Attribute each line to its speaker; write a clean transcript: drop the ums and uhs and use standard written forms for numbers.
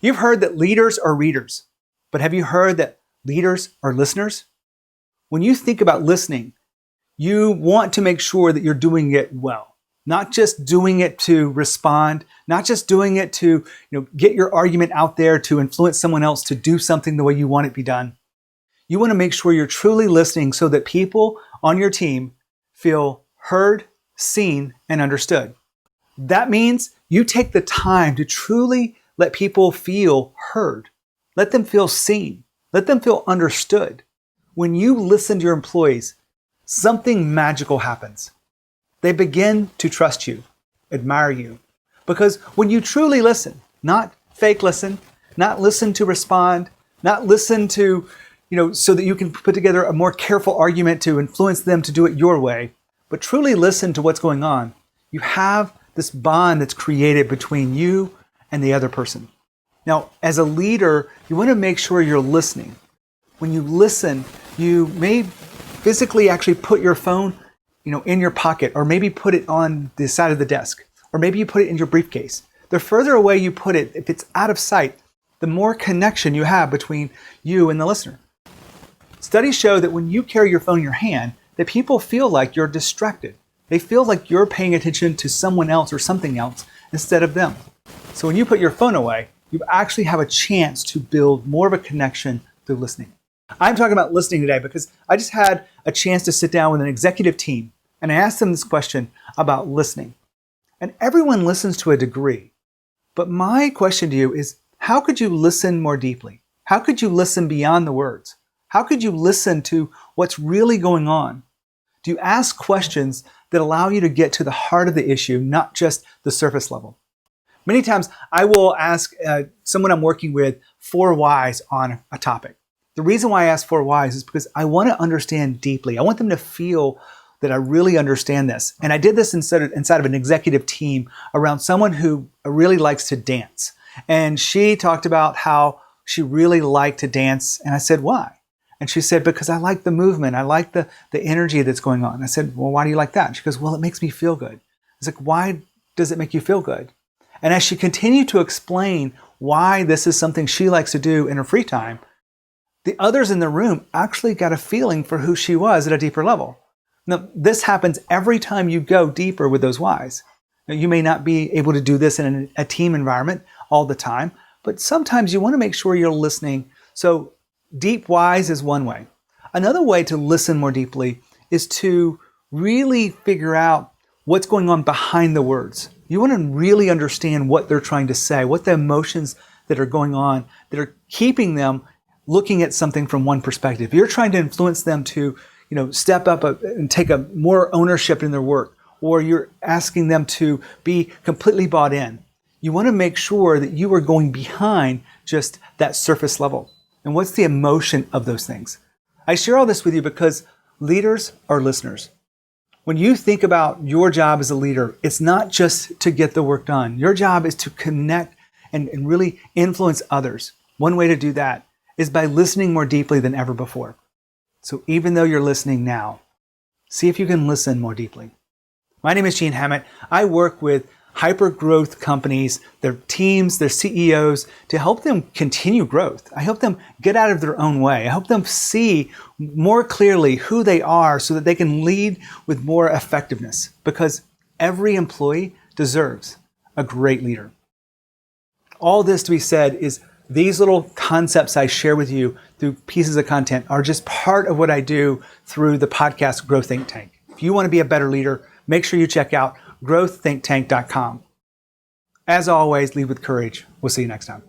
Speaker 1: You've heard that leaders are readers, but have you heard that leaders are listeners? When you think about listening, you want to make sure that you're doing it well, not just doing it to respond, not just doing it to get your argument out there to influence someone else to do something the way you want it to be done. You want to make sure you're truly listening so that people on your team feel heard, seen, and understood. That means you take the time to truly let people feel heard. Let them feel seen. Let them feel understood. When you listen to your employees, something magical happens. They begin to trust you, admire you. Because when you truly listen, not fake listen, not listen to respond, not listen to, so that you can put together a more careful argument to influence them to do it your way, but truly listen to what's going on, you have this bond that's created between you and the other person. Now, as a leader, you want to make sure you're listening. When you listen, you may physically actually put your phone, in your pocket, or maybe put it on the side of the desk, or maybe you put it in your briefcase. The further away you put it, if it's out of sight, the more connection you have between you and the listener. Studies show that when you carry your phone in your hand, that people feel like you're distracted. They feel like you're paying attention to someone else or something else instead of them. So when you put your phone away, you actually have a chance to build more of a connection through listening. I'm talking about listening today because I just had a chance to sit down with an executive team and I asked them this question about listening. And everyone listens to a degree. But my question to you is, how could you listen more deeply? How could you listen beyond the words? How could you listen to what's really going on? Do you ask questions that allow you to get to the heart of the issue, not just the surface level? Many times I will ask someone I'm working with 4 whys on a topic. The reason why I ask 4 whys is because I want to understand deeply. I want them to feel that I really understand this. And I did this inside of an executive team around someone who really likes to dance. And she talked about how she really liked to dance. And I said, why? And she said, because I like the movement. I like the energy that's going on. I said, well, why do you like that? And she goes, well, it makes me feel good. I was like, why does it make you feel good? And as she continued to explain why this is something she likes to do in her free time, the others in the room actually got a feeling for who she was at a deeper level. Now, this happens every time you go deeper with those whys. Now, you may not be able to do this in a team environment all the time, but sometimes you want to make sure you're listening. So deep whys is one way. Another way to listen more deeply is to really figure out what's going on behind the words. You want to really understand what they're trying to say, what the emotions that are going on that are keeping them looking at something from one perspective. You're trying to influence them to, step up and take a more ownership in their work, or you're asking them to be completely bought in. You want to make sure that you are going behind just that surface level. And what's the emotion of those things? I share all this with you because leaders are listeners. When you think about your job as a leader, it's not just to get the work done. Your job is to connect and really influence others. One way to do that is by listening more deeply than ever before. So even though you're listening now, see if you can listen more deeply. My name is Gene Hammett. I work with hyper-growth companies, their teams, their CEOs, to help them continue growth. I help them get out of their own way. I help them see more clearly who they are so that they can lead with more effectiveness, because every employee deserves a great leader. All this to be said is these little concepts I share with you through pieces of content are just part of what I do through the podcast Growth Think Tank. If you want to be a better leader, make sure you check out growththinktank.com. As always, lead with courage. We'll see you next time.